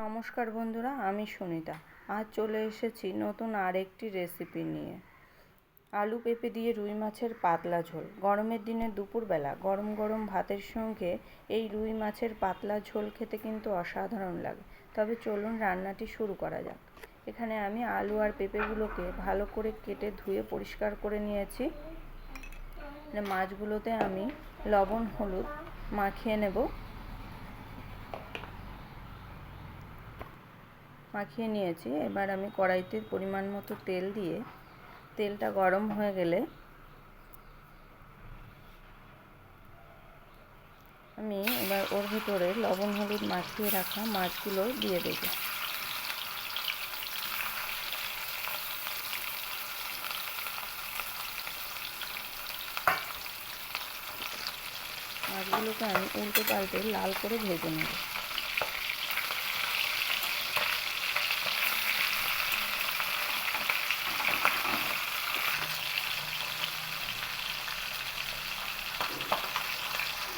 নমস্কার বন্ধুরা, আমি সুনিতা। আজ চলে এসেছি নতুন আরেকটি রেসিপি নিয়ে। আলু পেঁপে দিয়ে রুই মাছের পাতলা ঝোল। গরমের দিনে দুপুরবেলা গরম গরম ভাতের সঙ্গে এই রুই মাছের পাতলা ঝোল খেতে কিন্তু অসাধারণ লাগে। তবে চলুন রান্নাটি শুরু করা যাক। এখানে আমি আলু আর পেঁপেগুলোকে ভালো করে কেটে ধুয়ে পরিষ্কার করে নিয়েছি। মাছগুলোতে আমি লবণ হলুদ মাখিয়ে নেব। মাখিয়ে নিয়েছি। এবার আমি কড়াইতে পরিমাণ মতো তেল দিয়ে তেলটা গরম হয়ে গেলে আমি এবার ওর ভিতরে লবণ হলুদ মাখিয়ে রাখা মাছগুলো দিয়ে দেব। মাছগুলোকে আমি উল্টে পাল্টে লাল করে ভেজে নেব।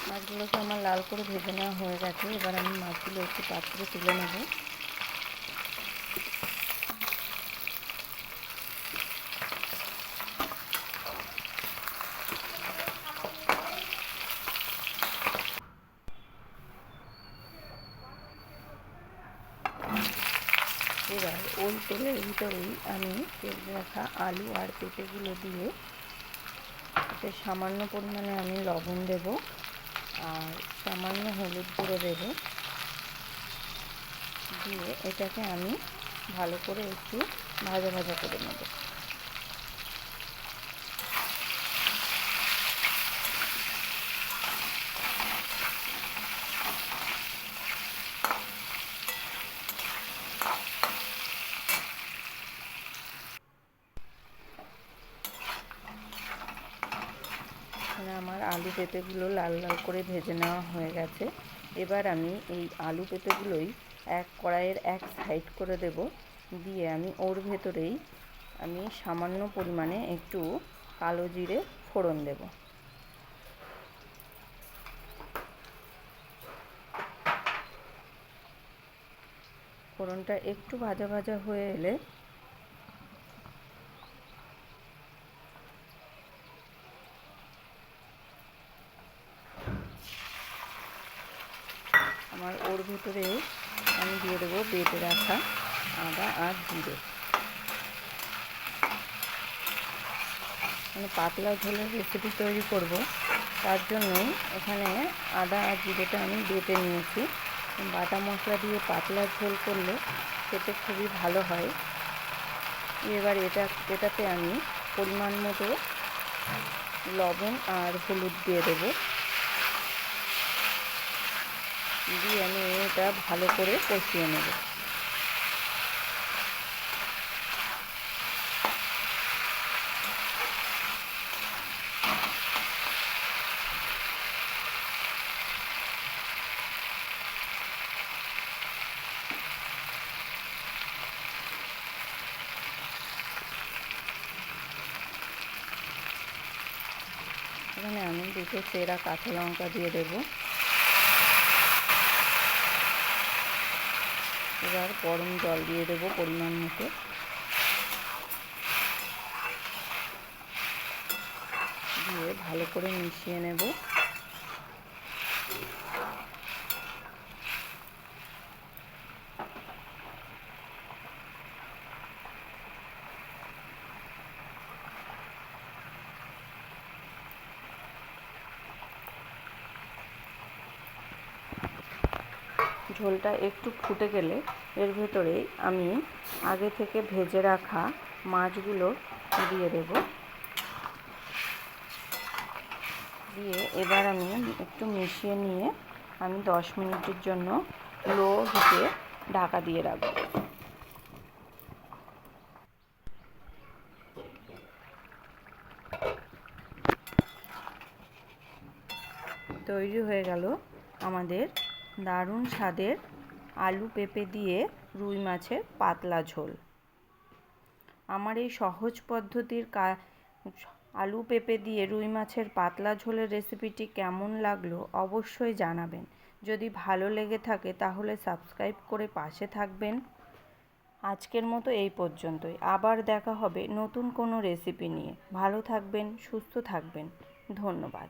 মাছগুলোকে আমার লাল করে ভেজে নেওয়া হয়ে গেছে। এবার আমি মাছগুলো একটু পাত্রে তুলে নেব। এবার ওই তেলের ভিতরেই আমি কেটে রাখা আলু আর পেঁপেগুলো দিয়ে এতে সামান্য পরিমাণে আমি লবণ দেব আর সামান্য হলুদ গুঁড়ো দেব। দিয়ে এটাকে আমি ভালো করে একটু ভাজা ভাজা করে নেব। আমার আলু পেঁপেগুলো লাল লাল করে ভেজে নেওয়া হয়ে গেছে। এবার আমি এই আলু পেঁপেগুলোই কড়াইয়ের এক সাইড করে দেব। দিয়ে আমি ওর ভেতরেই আমি সামান্য পরিমাণে একটু কালো জিরে ফোড়ন দেব। ফোড়নটা একটু ভাজা ভাজা হয়ে এলে আমার ওর ভিতরে আমি দিয়ে দেবো বেটে রাখা আদা আর জিরে। মানে পাতলা ঝোলের রেসিপি তৈরি করব, তার জন্যই এখানে আদা আর জিরেটা আমি বেটে নিয়েছি। বাটা মশলা দিয়ে পাতলা ঝোল করলে খেতে খুবই ভালো হয়। এবার এটাতে আমি পরিমাণ মতো লবণ আর হলুদ দিয়ে দেবো। দিয়ে আমি এটা ভালো করে কষিয়ে নেব। এখানে আমি দুটো চেরা কাঁচা লঙ্কা দিয়ে দেব। এবার গরম জল দিয়ে দেব পরিমাণ মতো। দিয়ে ভালো করে মিশিয়ে নেব। ঝোলটা একটু ফুটে গেলে এর ভেতরে আমি আগে থেকে ভেজে রাখা মাছগুলো দিয়ে দেব। দিয়ে এবার আমি একটু মিশিয়ে নিয়ে আমি 10 মিনিটের জন্য লো হিটে ঢাকা দিয়ে রাখব। তৈরি হয়ে গেল আমাদের দারুণ স্বাদের আলু পেঁপে দিয়ে রুই মাছের পাতলা ঝোল। আমার এই সহজ পদ্ধতির আলু পেঁপে দিয়ে রুই মাছের পাতলা ঝোলের রেসিপিটি কেমন লাগলো অবশ্যই জানাবেন। যদি ভালো লেগে থাকে তাহলে সাবস্ক্রাইব করে পাশে থাকবেন। আজকের মতো এই পর্যন্তই। আবার দেখা হবে নতুন কোনো রেসিপি নিয়ে। ভালো থাকবেন, সুস্থ থাকবেন। ধন্যবাদ।